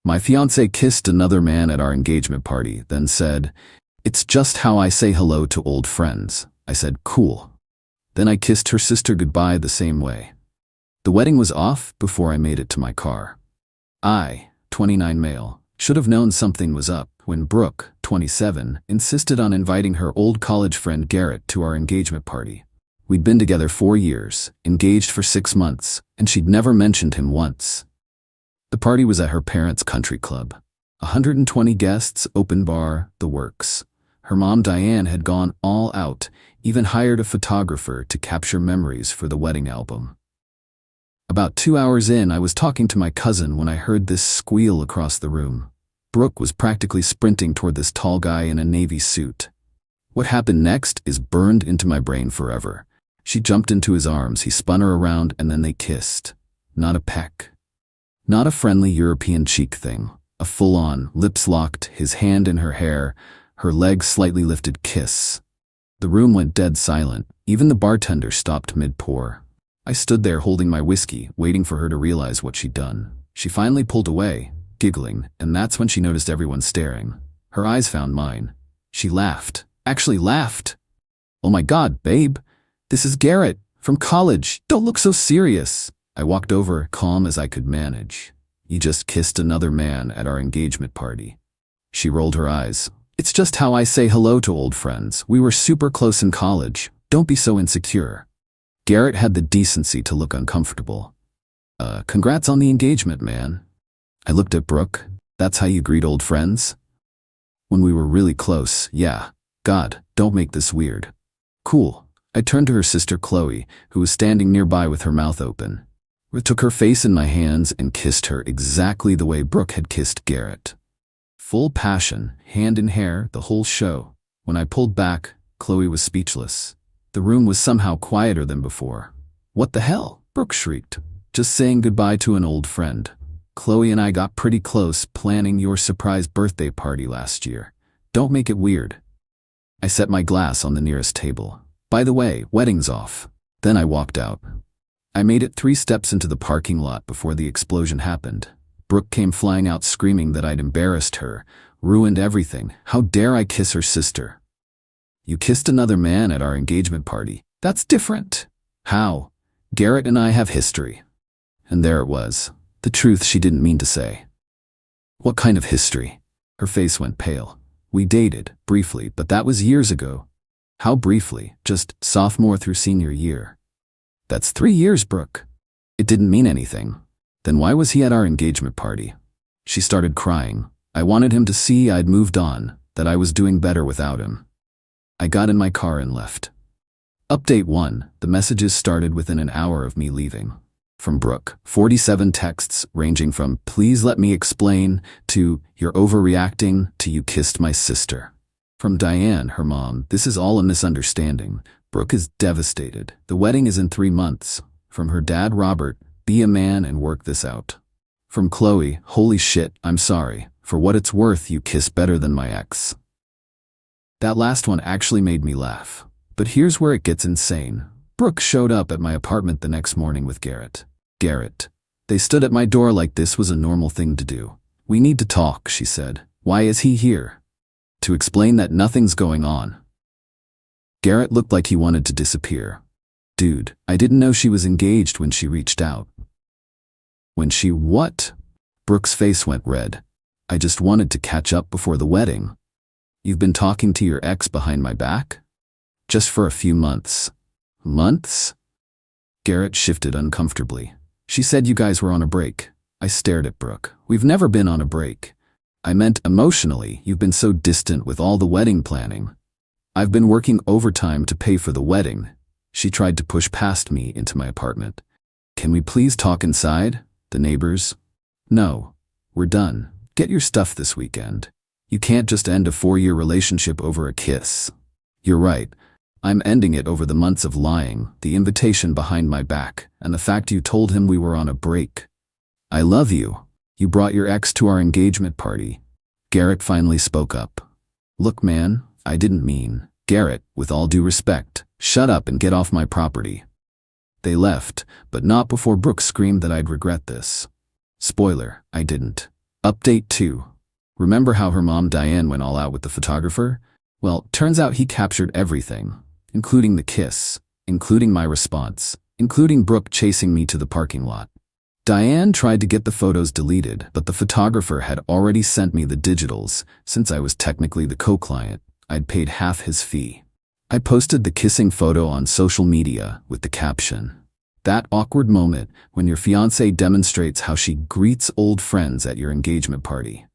My fiancé kissed another man at our engagement party, then said, "It's just how I say hello to old friends." I said, "Cool." Then I kissed her sister goodbye the same way. The wedding was off before I made it to my car. I, 29 male, should have known something was up when Brooke, 27, insisted on inviting her old college friend Garrett to our engagement party. We'd been together 4 years, engaged for 6 months, and she'd never mentioned him once. The party was at her parents' country club. 120 guests, open bar, the works. Her mom Diane had gone all out, even hired a photographer to capture memories for the wedding album. About 2 hours in, I was talking to my cousin when I heard this squeal across the room. Brooke was practically sprinting toward this tall guy in a navy suit. What happened next is burned into my brain forever. She jumped into his arms, he spun her around, and then they kissed. Not a peck. Not a friendly European cheek thing. A full-on, lips locked, his hand in her hair, her legs slightly lifted kiss. The room went dead silent. Even the bartender stopped mid-pour. I stood there holding my whiskey, waiting for her to realize what she'd done. She finally pulled away, giggling, and that's when she noticed everyone staring. Her eyes found mine. She laughed. Actually laughed. "Oh my God, babe. This is Garrett, from college. Don't look so serious." I walked over, calm as I could manage. "You just kissed another man at our engagement party." She rolled her eyes. "It's just how I say hello to old friends. We were super close in college. Don't be so insecure." Garrett had the decency to look uncomfortable. Congrats on the engagement, man." I looked at Brooke. "That's how you greet old friends?" "When we were really close, yeah. God, don't make this weird." "Cool." I turned to her sister Qley, who was standing nearby with her mouth open. I took her face in my hands and kissed her exactly the way Brooke had kissed Garrett. Full passion, hand in hair, the whole show. When I pulled back, Qley was speechless. The room was somehow quieter than before. "What the hell?" Brooke shrieked. "Just saying goodbye to an old friend. Qley and I got pretty close planning your surprise birthday party last year. Don't make it weird." I set my glass on the nearest table. "By the way, wedding's off." Then I walked out. I made it 3 steps into the parking lot before the explosion happened. Brooke came flying out screaming that I'd embarrassed her, ruined everything. How dare I kiss her sister? "You kissed another man at our engagement party. That's different." "How?" "Garrett and I have history." And there it was. The truth she didn't mean to say. "What kind of history?" Her face went pale. "We dated, briefly, but that was years ago." "How briefly?" "Just sophomore through senior year." "That's 3 years, Brooke." "It didn't mean anything." "Then why was he at our engagement party?" She started crying. "I wanted him to see I'd moved on, that I was doing better without him." I got in my car and left. Update 1. The messages started within an hour of me leaving. From Brooke, 47 texts ranging from "please let me explain" to "you're overreacting" to "you kissed my sister." From Diane, her mom, "this is all a misunderstanding. Brooke is devastated. The wedding is in 3 months." From her dad, Robert, "be a man and work this out." From Qley, "holy shit, I'm sorry. For what it's worth, you kiss better than my ex." That last one actually made me laugh. But here's where it gets insane. Brooke showed up at my apartment the next morning with Garrett. Garrett. They stood at my door like this was a normal thing to do. "We need to talk," she said. "Why is he here?" "To explain that nothing's going on." Garrett looked like he wanted to disappear. "Dude, I didn't know she was engaged when she reached out." "When she what?" Brooke's face went red. "I just wanted to catch up before the wedding." "You've been talking to your ex behind my back?" "Just for a few months." "Months?" Garrett shifted uncomfortably. "She said you guys were on a break." I stared at Brooke. "We've never been on a break." "I meant emotionally. You've been so distant with all the wedding planning." "I've been working overtime to pay for the wedding." She tried to push past me into my apartment. "Can we please talk inside? The neighbors?" "No. We're done. Get your stuff this weekend. You can't just end a 4-year relationship over a kiss." "You're right. I'm ending it over the months of lying, the invitation behind my back, and the fact you told him we were on a break." "I love you. You brought your ex to our engagement party." Garrett finally spoke up. "Look, man, I didn't mean." "Garrett, with all due respect, shut up and get off my property." They left, but not before Brooke screamed that I'd regret this. Spoiler, I didn't. Update 2. Remember how her mom Diane went all out with the photographer? Well, turns out he captured everything, including the kiss, including my response, including Brooke chasing me to the parking lot. Diane tried to get the photos deleted, but the photographer had already sent me the digitals. Since I was technically the co-client, I'd paid half his fee. I posted the kissing photo on social media with the caption, "That awkward moment when your fiancée demonstrates how she greets old friends at your engagement party."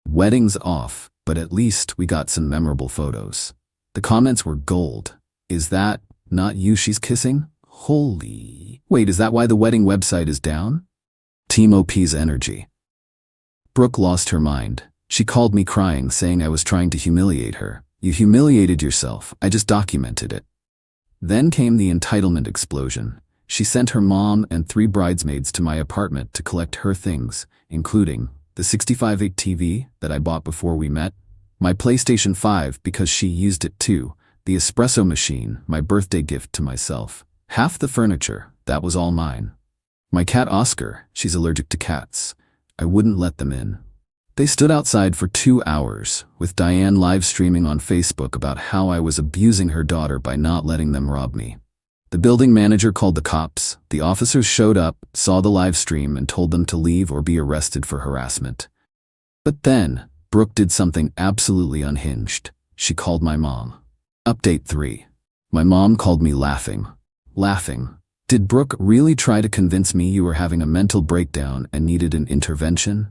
Wedding's off, but at least we got some memorable photos. The comments were gold. Is that not you she's kissing? Holy. Wait, is that why the wedding website is down? Team OP's energy. Brooke lost her mind. She called me crying, saying I was trying to humiliate her. You humiliated yourself. I just documented it. Then came the entitlement explosion. She sent her mom and 3 bridesmaids to my apartment to collect her things, including the 65-inch TV that I bought before we met, my PlayStation 5 because she used it too, the espresso machine, my birthday gift to myself, half the furniture, that was all mine. My cat Oscar, she's allergic to cats. I wouldn't let them in. They stood outside for 2 hours, with Diane live streaming on Facebook about how I was abusing her daughter by not letting them rob me. The building manager called the cops. The officers showed up, saw the live stream, and told them to leave or be arrested for harassment. But then, Brooke did something absolutely unhinged. She called my mom. Update 3. My mom called me laughing. Laughing. Did Brooke really try to convince me you were having a mental breakdown and needed an intervention?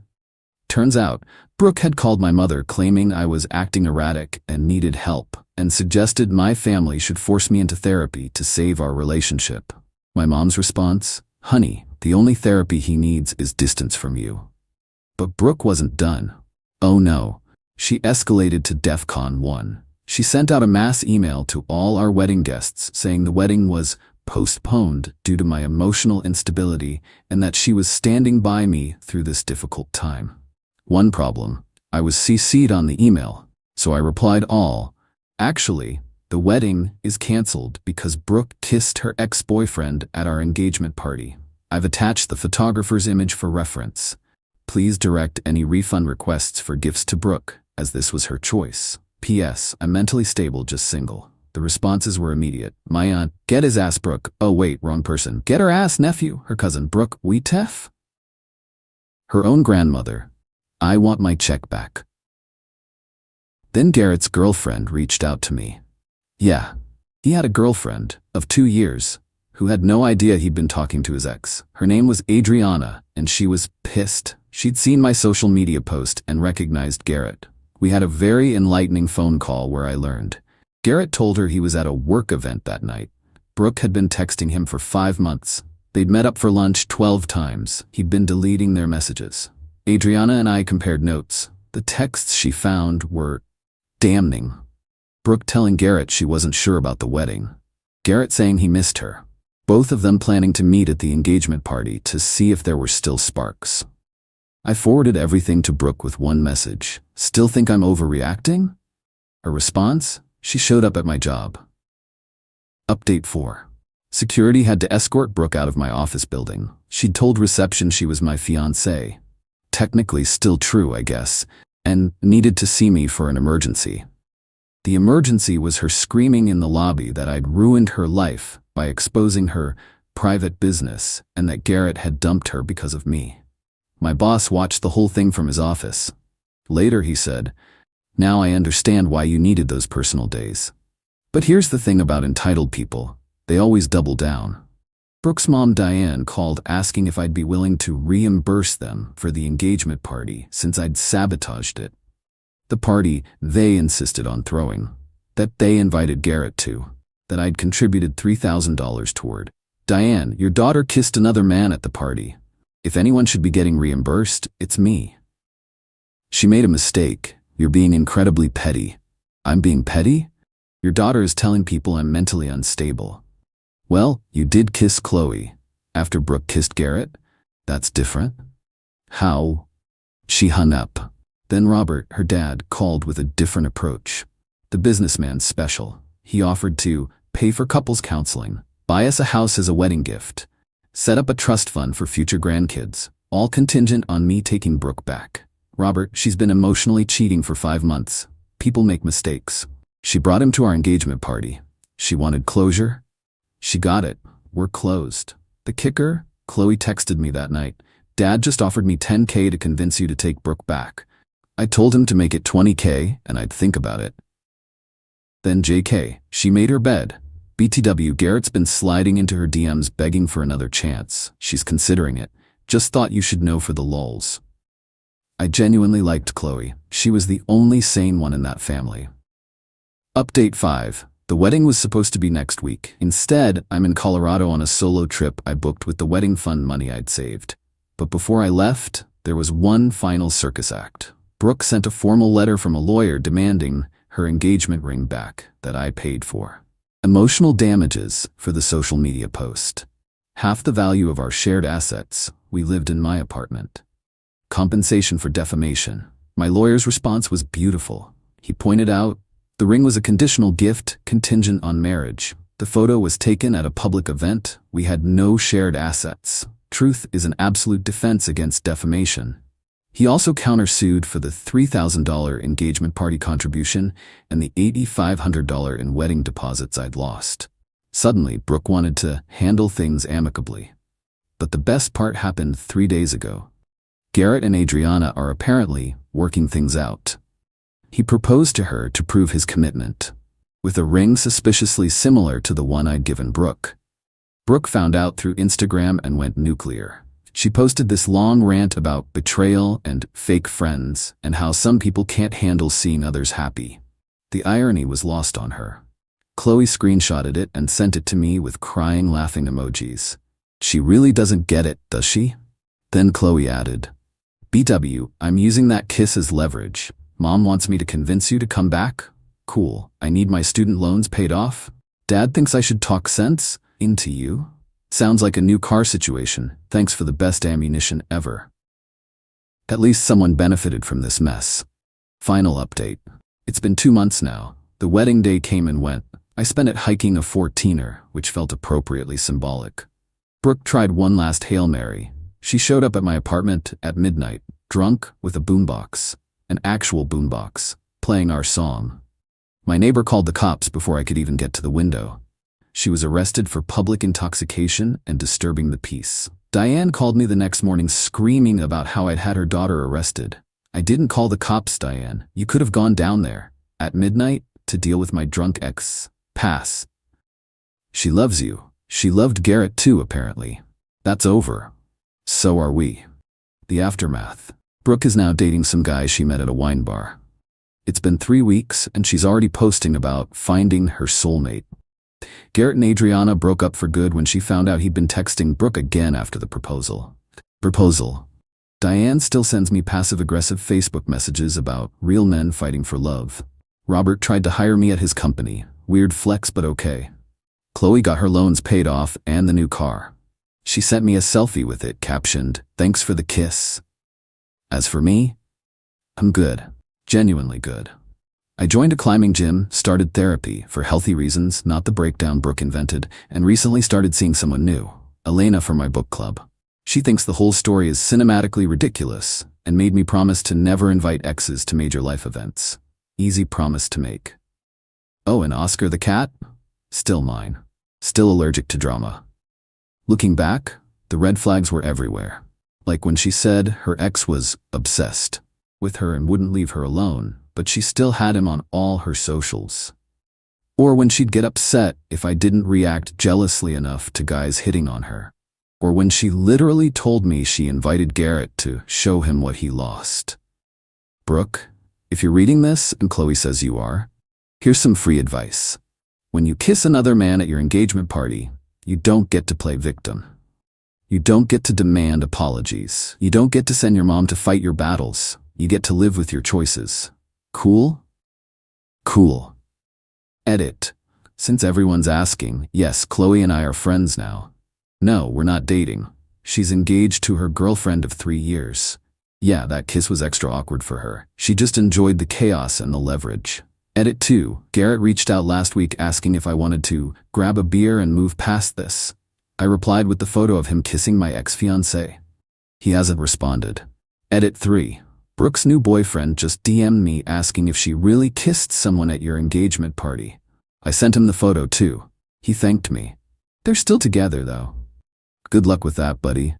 Turns out, Brooke had called my mother claiming I was acting erratic and needed help, and suggested my family should force me into therapy to save our relationship. My mom's response? Honey, the only therapy he needs is distance from you. But Brooke wasn't done. Oh no. She escalated to DEFCON 1. She sent out a mass email to all our wedding guests saying the wedding was postponed due to my emotional instability and that she was standing by me through this difficult time. One problem, I was CC'd on the email, so I replied all. Actually, the wedding is canceled because Brooke kissed her ex-boyfriend at our engagement party. I've attached the photographer's image for reference. Please direct any refund requests for gifts to Brooke, as this was her choice. P.S. I'm mentally stable, just single. The responses were immediate. My aunt, get his ass Brooke. Oh wait, wrong person. Get her ass nephew, her cousin Brooke, we tef? Her own grandmother. I want my check back. Then Garrett's girlfriend reached out to me. Yeah, he had a girlfriend of 2 years who had no idea he'd been talking to his ex. Her name was Adriana, and she was pissed. She'd seen my social media post and recognized Garrett. We had a very enlightening phone call where I learned. Garrett told her he was at a work event that night. Brooke had been texting him for 5 months. They'd met up for lunch 12 times. He'd been deleting their messages. Adriana and I compared notes. The texts she found were damning. Brooke telling Garrett she wasn't sure about the wedding. Garrett saying he missed her. Both of them planning to meet at the engagement party to see if there were still sparks. I forwarded everything to Brooke with one message. Still think I'm overreacting? Her response? She showed up at my job. Update 4. Security had to escort Brooke out of my office building. She'd told reception she was my fiancée. Technically still true, I guess, and needed to see me for an emergency. The emergency was her screaming in the lobby that I'd ruined her life by exposing her private business and that Garrett had dumped her because of me. My boss watched the whole thing from his office. Later he said, "Now I understand why you needed those personal days." But here's the thing about entitled people. They always double down. Brooke's mom Diane called asking if I'd be willing to reimburse them for the engagement party since I'd sabotaged it. The party they insisted on throwing, that they invited Garrett to, that I'd contributed $3,000 toward. Diane, your daughter kissed another man at the party. If anyone should be getting reimbursed, it's me. She made a mistake. You're being incredibly petty. I'm being petty? Your daughter is telling people I'm mentally unstable. Well, you did kiss Qley after Brooke kissed Garrett? That's different. How? She hung up. Then Robert, her dad, called with a different approach. The businessman's special. He offered to pay for couples counseling, buy us a house as a wedding gift, set up a trust fund for future grandkids, all contingent on me taking Brooke back. Robert, she's been emotionally cheating for 5 months. People make mistakes. She brought him to our engagement party. She wanted closure. She got it. We're closed. The kicker? Qley texted me that night. Dad just offered me $10K to convince you to take Brooke back. I told him to make it $20K and I'd think about it. Then JK, she made her bed. BTW, Garrett's been sliding into her DMs begging for another chance. She's considering it. Just thought you should know for the lulz. I genuinely liked Qley. She was the only sane one in that family. Update 5. The wedding was supposed to be next week. Instead, I'm in Colorado on a solo trip I booked with the wedding fund money I'd saved. But before I left, there was one final circus act. Brooke sent a formal letter from a lawyer demanding her engagement ring back that I paid for. Emotional damages for the social media post. Half the value of our shared assets. We lived in my apartment. Compensation for defamation. My lawyer's response was beautiful. He pointed out the ring was a conditional gift contingent on marriage. The photo was taken at a public event. We had no shared assets. Truth is an absolute defense against defamation. He also countersued for the $3,000 engagement party contribution and the $8,500 in wedding deposits I'd lost. Suddenly, Brooke wanted to handle things amicably. But the best part happened 3 days ago. Garrett and Adriana are apparently working things out. He proposed to her to prove his commitment, with a ring suspiciously similar to the one I'd given Brooke. Brooke found out through Instagram and went nuclear. She posted this long rant about betrayal and fake friends and how some people can't handle seeing others happy. The irony was lost on her. Qley screenshotted it and sent it to me with crying laughing emojis. She really doesn't get it, does she? Then Qley added, BW, I'm using that kiss as leverage. Mom wants me to convince you to come back? Cool. I need my student loans paid off? Dad thinks I should talk sense into you? Sounds like a new car situation. Thanks for the best ammunition ever. At least someone benefited from this mess. Final update. It's been 2 months now. The wedding day came and went. I spent it hiking a 14er, which felt appropriately symbolic. Brooke tried one last Hail Mary. She showed up at my apartment at midnight, drunk, with a boombox. An actual boombox, playing our song. My neighbor called the cops before I could even get to the window. She was arrested for public intoxication and disturbing the peace. Diane called me the next morning screaming about how I'd had her daughter arrested. I didn't call the cops, Diane. You could have gone down there, at midnight, to deal with my drunk ex. Pass. She loves you. She loved Garrett too, apparently. That's over. So are we. The aftermath. Brooke is now dating some guy she met at a wine bar. It's been 3 weeks and she's already posting about finding her soulmate. Garrett and Adriana broke up for good when she found out he'd been texting Brooke again after the proposal. Diane still sends me passive-aggressive Facebook messages about real men fighting for love. Robert tried to hire me at his company. Weird flex, but okay. Qley got her loans paid off and the new car. She sent me a selfie with it captioned, "Thanks for the kiss." As for me, I'm good. Genuinely good. I joined a climbing gym, started therapy for healthy reasons, not the breakdown Brooke invented, and recently started seeing someone new, Elena from my book club. She thinks the whole story is cinematically ridiculous and made me promise to never invite exes to major life events. Easy promise to make. Oh, and Oscar the cat? Still mine. Still allergic to drama. Looking back, the red flags were everywhere. Like when she said her ex was obsessed with her and wouldn't leave her alone, but she still had him on all her socials. Or when she'd get upset if I didn't react jealously enough to guys hitting on her. Or when she literally told me she invited Garrett to show him what he lost. Brooke, if you're reading this, and Qley says you are, here's some free advice. When you kiss another man at your engagement party, you don't get to play victim. You don't get to demand apologies. You don't get to send your mom to fight your battles. You get to live with your choices. Cool? Cool. Edit. Since everyone's asking, yes, Qley and I are friends now. No, we're not dating. She's engaged to her girlfriend of 3 years. Yeah, that kiss was extra awkward for her. She just enjoyed the chaos and the leverage. Edit 2. Garrett reached out last week asking if I wanted to grab a beer and move past this. I replied with the photo of him kissing my ex-fiancée. He hasn't responded. Edit 3. Brooke's new boyfriend just DM'd me asking if she really kissed someone at your engagement party. I sent him the photo too. He thanked me. They're still together though. Good luck with that, buddy.